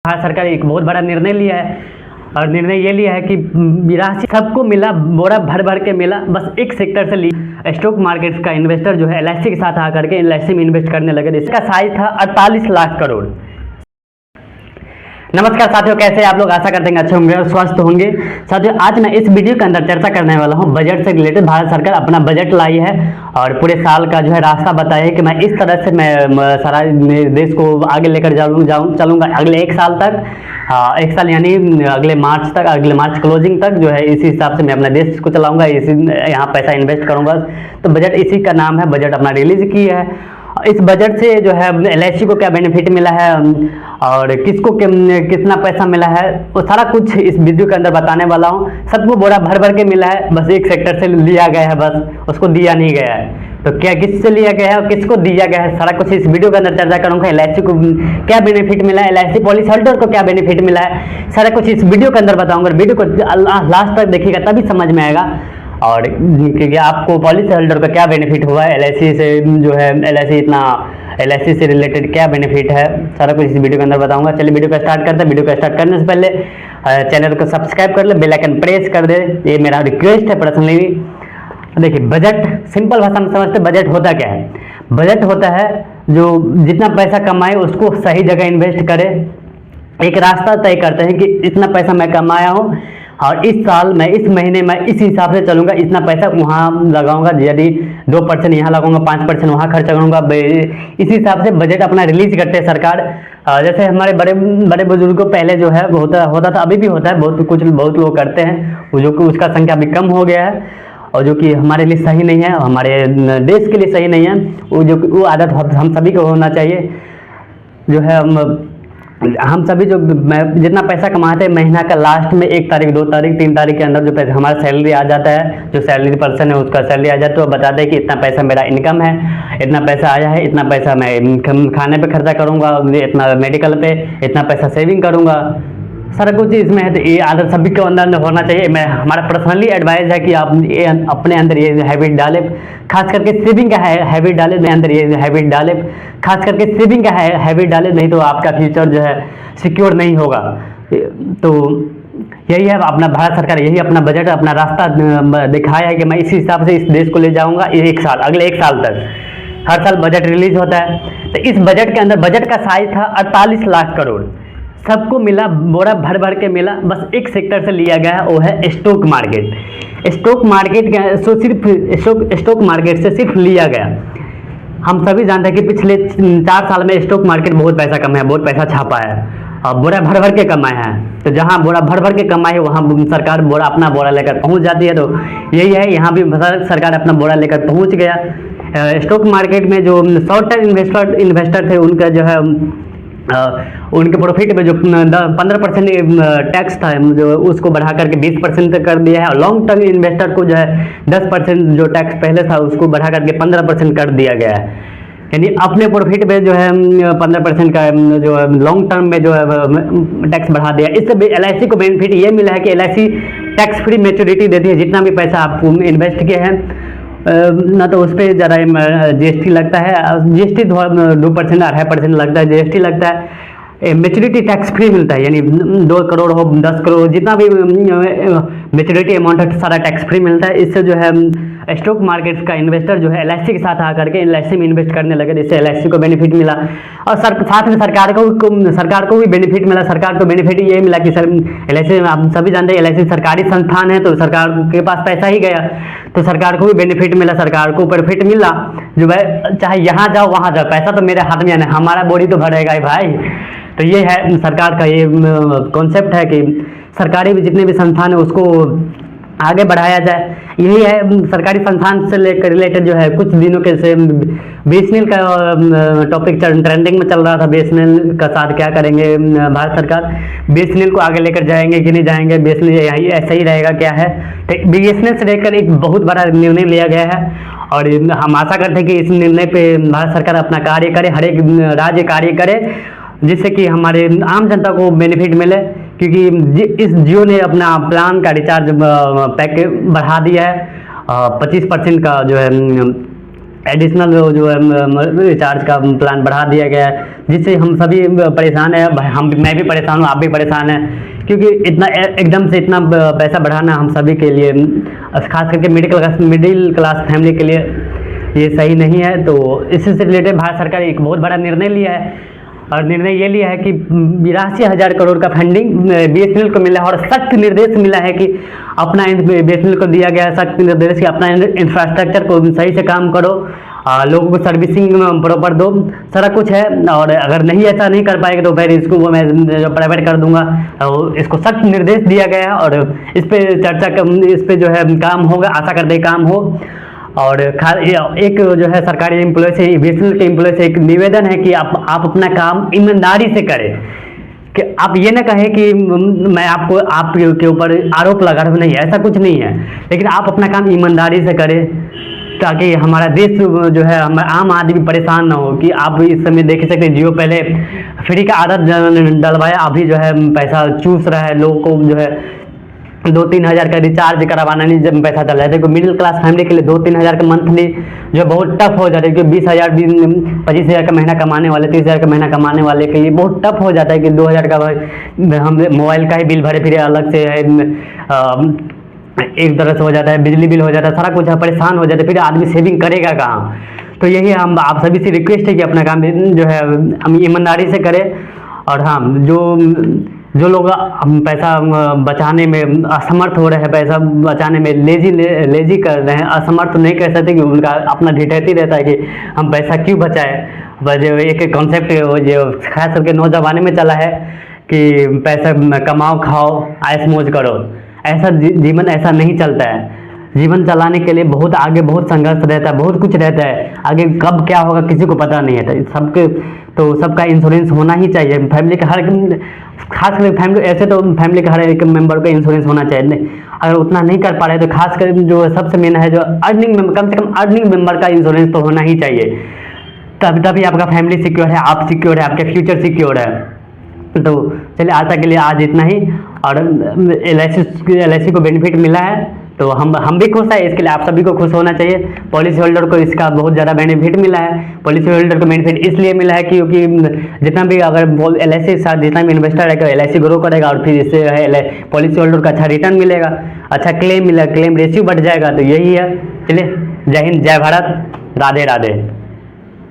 भारत सरकार एक बहुत बड़ा निर्णय लिया है और निर्णय ये लिया है कि राशि सबको मिला, बोरा भर भर के मिला, बस एक सेक्टर से लिया। स्टॉक मार्केट का इन्वेस्टर जो है एलआईसी के साथ आकर के एलआईसी में इन्वेस्ट करने लगे। इसका साइज था 48 लाख करोड़। नमस्कार साथियों, कैसे आप लोग? आशा करते हैं अच्छे होंगे और स्वस्थ होंगे। साथियों, आज मैं इस वीडियो के अंदर चर्चा करने वाला हूं बजट से रिलेटेड। भारत सरकार अपना बजट लाई है और पूरे साल का जो है रास्ता बताया है कि मैं इस तरह से मैं सारा देश को आगे लेकर चलूंगा अगले एक साल तक। एक साल यानी अगले मार्च क्लोजिंग तक जो है इसी हिसाब से मैं अपने देश को चलाऊंगा, इसी यहाँ पैसा इन्वेस्ट करूंगा। तो बजट इसी का नाम है, बजट अपना रिलीज की है। इस बजट से जो है एलआईसी को क्या बेनिफिट मिला है और किसको कितना पैसा मिला है, वो सारा कुछ इस वीडियो के अंदर बताने वाला हूँ। सबको बोरा भर भर के मिला है, बस एक सेक्टर से लिया गया है, बस उसको दिया नहीं गया है। तो क्या किससे लिया गया है और किसको दिया गया है, सारा कुछ इस वीडियो के अंदर चर्चा करूँगा। एलआईसी को क्या बेनिफिट मिला है, एलआईसी पॉलिसी होल्डर को क्या बेनिफिट मिला है, सारा कुछ इस वीडियो के अंदर बताऊँगा। वीडियो को लास्ट तक देखिएगा तभी समझ में आएगा और क्योंकि आपको पॉलिसी होल्डर का क्या बेनिफिट हुआ है, एलआईसी से जो है एलआईसी से रिलेटेड क्या बेनिफिट है, सारा कुछ इस वीडियो के अंदर बताऊंगा। चलिए वीडियो को स्टार्ट करते हैं। वीडियो को स्टार्ट करने से पहले चैनल को सब्सक्राइब कर ले, बेल आइकन प्रेस कर दे, ये मेरा रिक्वेस्ट है पर्सनली। देखिए, बजट सिंपल भाषा में समझते, बजट होता क्या है? बजट होता है जो जितना पैसा कमाए उसको सही जगह इन्वेस्ट करे। एक रास्ता तय करते हैं कि इतना पैसा मैं कमाया हूँ और इस साल मैं इस महीने में इस हिसाब से चलूंगा, इतना पैसा वहाँ लगाऊंगा, यदि 2% यहाँ लगाऊंगा, 5% वहाँ खर्च करूंगा। इसी हिसाब से बजट अपना रिलीज करते हैं सरकार। जैसे हमारे बड़े बुजुर्गों पहले जो है होता था, अभी भी होता है, बहुत लोग करते हैं, वो जो कि उसका संख्या अभी कम हो गया है और जो कि हमारे लिए सही नहीं है, हमारे देश के लिए सही नहीं है। वो आदत हम सभी को होना चाहिए। जो है हम सभी जो जितना पैसा कमाते हैं, महीना का लास्ट में 1 तारीख, 2 तारीख, 3 तारीख के अंदर जो पैसा हमारा सैलरी आ जाता है, जो सैलरी पर्सन है उसका सैलरी आ जाता है, तो बताते हैं कि इतना पैसा मेरा इनकम है, इतना पैसा आया है, इतना पैसा मैं खाने पे खर्चा करूंगा, इतना मेडिकल पे, इतना पैसा सेविंग करूंगा, सारा कुछ इसमें है। तो ये आदत सभी के अंदर होना चाहिए। हमारा पर्सनली एडवाइस है कि आप अपने अंदर ये हैबिट डालें, खास करके सेविंग का हैबिट डालें, अपने अंदर ये हैबिट डालें, खास करके सेविंग का हैबिट डालें, नहीं तो आपका फ्यूचर जो है सिक्योर नहीं होगा। तो यही है अपना भारत सरकार, यही अपना बजट, अपना रास्ता दिखाया है कि मैं इसी हिसाब से इस देश को ले जाऊंगा अगले एक साल तक। हर साल बजट रिलीज होता है। तो इस बजट के अंदर बजट का साइज था 48 लाख करोड़। सबको मिला, बोरा भर भर के मिला, बस एक सेक्टर से लिया गया, वो है स्टॉक मार्केट। स्टॉक मार्केट से सिर्फ लिया गया। हम सभी जानते हैं कि पिछले 4 साल में स्टॉक मार्केट बहुत पैसा कमाया, बहुत पैसा छापा है और बोरा भर भर के कमाया है। तो जहां बोरा भर भर के कमाए वहां सरकार अपना बोरा लेकर पहुंच जाती है। तो यही है, यहाँ भी सरकार अपना बोरा लेकर पहुंच गया। स्टॉक मार्केट में जो शॉर्ट टर्म इन्वेस्टर थे, उनका जो है उनके प्रॉफिट में जो 15% टैक्स था, जो उसको बढ़ा करके 20% कर दिया है। और लॉन्ग टर्म इन्वेस्टर को जो है 10% जो टैक्स पहले था उसको बढ़ा करके 15% कर दिया गया है। यानी अपने प्रॉफिट में जो है 15% का जो लॉन्ग टर्म में जो है टैक्स बढ़ा दिया। इससे एलआईसी को बेनिफिट ये मिला है कि एलआईसी टैक्स फ्री मैच्योरिटी देती है। जितना भी पैसा आप इन्वेस्ट किए हैं ना, तो उस पर ज़रा जीएसटी लगता है, जीएसटी 2% 2.5% लगता है, जीएसटी लगता है। मैच्योरिटी टैक्स फ्री मिलता है, यानी 2 करोड़ हो, 10 करोड़, जितना भी मैच्योरिटी अमाउंट है सारा टैक्स फ्री मिलता है। इससे जो है स्टॉक मार्केट का इन्वेस्टर जो है एलआईसी के साथ आकर के एलआईसी में इन्वेस्ट करने लगे, जिससे एलआईसी को बेनिफिट मिला और साथ में सरकार को भी बेनिफिट मिला। सरकार को बेनिफिट ये मिला कि एलआईसी, आप सभी जानते हैं एलआईसी सरकारी संस्थान है, तो सरकार के पास पैसा ही गया, तो सरकार को भी बेनिफिट मिला, सरकार को प्रॉफिट मिला। जो भाई चाहे यहाँ जाओ वहाँ जाओ, पैसा तो मेरे हाथ में है, हमारा बॉडी तो भरेगा ही भाई। तो ये है सरकार का ये कॉन्सेप्ट है कि सरकारी भी जितने भी संस्थान है उसको आगे बढ़ाया जाए। यही है सरकारी संस्थान से लेकर रिलेटेड जो है कुछ दिनों के से बीएसएनएल का टॉपिक ट्रेंडिंग में चल रहा था। बीएसएनएल का साथ क्या करेंगे भारत सरकार, बीएसएनएल को आगे लेकर जाएंगे कि नहीं जाएंगे, बीएसएनएल ऐसा ही रहेगा क्या है। तो बीएसएनएल से लेकर एक बहुत बड़ा निर्णय लिया गया है और हम आशा करते हैं कि इस निर्णय पे भारत सरकार अपना कार्य करे, हर एक राज्य कार्य करे, जिससे कि हमारे आम जनता को बेनिफिट मिले। क्योंकि इस जियो ने अपना प्लान का रिचार्ज पैक बढ़ा दिया है, 25% का जो है एडिशनल जो है रिचार्ज का प्लान बढ़ा दिया गया है, जिससे हम सभी परेशान हैं। मैं भी परेशान हूँ, आप भी परेशान हैं, क्योंकि इतना एकदम से इतना पैसा बढ़ाना हम सभी के लिए, खास करके मिडिल क्लास फैमिली के लिए ये सही नहीं है। तो इससे रिलेटेड भारत सरकार एक बहुत बड़ा निर्णय लिया है, और निर्णय ये लिया है कि 82,000 करोड़ का फंडिंग BSNL को मिला है, और सख्त निर्देश मिला है कि अपना BSNL को दिया गया है सख्त निर्देश कि अपना इंफ्रास्ट्रक्चर को सही से काम करो, लोगों को सर्विसिंग प्रॉपर दो, सारा कुछ है। और अगर नहीं ऐसा नहीं कर पाएगा तो फिर इसको वो मैं जो प्राइवेट कर दूंगा। और इसको सख्त निर्देश दिया गया है, और इस पे इस पे जो है काम होगा, आशा करते हैं काम हो। और एक जो है सरकारी एम्प्लॉय से, BSNL के एम्प्लॉय से एक निवेदन है कि आप अपना काम ईमानदारी से करें, कि आप ये ना कहें कि मैं आपके ऊपर आरोप लगा रहा हूँ, नहीं, ऐसा कुछ नहीं है, लेकिन आप अपना काम ईमानदारी से करें, ताकि हमारा देश जो है, आम आदमी परेशान ना हो। कि आप इस समय देख सकते हैं, जियो पहले फ्री का आदत डलवाया, अभी जो है पैसा चूस रहा है, लोगों को जो है 2-3 हज़ार का रिचार्ज करवाना नहीं जब पैसा चल रहा है। देखो मिडिल क्लास फैमिली के लिए 2-3 हज़ार का मंथली जो बहुत टफ हो जाता है, क्योंकि 20,000 25 हज़ार का महीना कमाने वाले, 30 हज़ार का महीना कमाने वाले के लिए बहुत टफ हो जाता है कि 2,000 का हम मोबाइल का ही बिल भरे, फिर अलग से है एक तरह से हो जाता है, बिजली बिल हो जाता है, सारा कुछ है, परेशान हो जाता है, फिर आदमी सेविंग करेगा कहाँ। तो यही हम आप सभी से रिक्वेस्ट है कि अपना काम जो है हम ईमानदारी से करें। और हाँ, जो लोग पैसा बचाने में असमर्थ हो रहे हैं, पैसा बचाने में लेजी कर रहे हैं, असमर्थ नहीं कह सकते, कि उनका अपना ढिठैती रहता है कि हम पैसा क्यों बचाएं। जो एक कॉन्सेप्ट जो खास करके नौजवानी में चला है कि पैसा कमाओ, खाओ, ऐश मौज करो, ऐसा जीवन ऐसा नहीं चलता है। जीवन चलाने के लिए बहुत आगे बहुत संघर्ष रहता है, बहुत कुछ रहता है, आगे कब क्या होगा किसी को पता नहीं है। सबका इंश्योरेंस होना ही चाहिए। फैमिली का खास कर फैमिली, ऐसे तो फैमिली का हर एक मेंबर का इंश्योरेंस होना चाहिए। अगर उतना नहीं कर पा रहे तो खास कर जो सबसे मेन है, जो कम से कम अर्निंग मेंबर का इंश्योरेंस तो होना ही चाहिए, तभी आपका फैमिली सिक्योर है, आप सिक्योर है, आपके फ्यूचर सिक्योर है। तो चलिए, आज तक के लिए आज इतना ही। और LIC को बेनिफिट मिला है, तो हम भी खुश हैं, इसके लिए आप सभी को खुश होना चाहिए। पॉलिसी होल्डर को इसका बहुत ज़्यादा बेनिफिट मिला है। पॉलिसी होल्डर को बेनिफिट इसलिए मिला है क्योंकि जितना भी अगर LIC के साथ जितना भी इन्वेस्टर है, LIC ग्रो करेगा, और फिर इससे है पॉलिसी होल्डर को अच्छा रिटर्न मिलेगा, अच्छा क्लेम मिलेगा, क्लेम रेशियो बढ़ जाएगा। तो यही है। चलिए, जय हिंद, जय भारत, राधे राधे।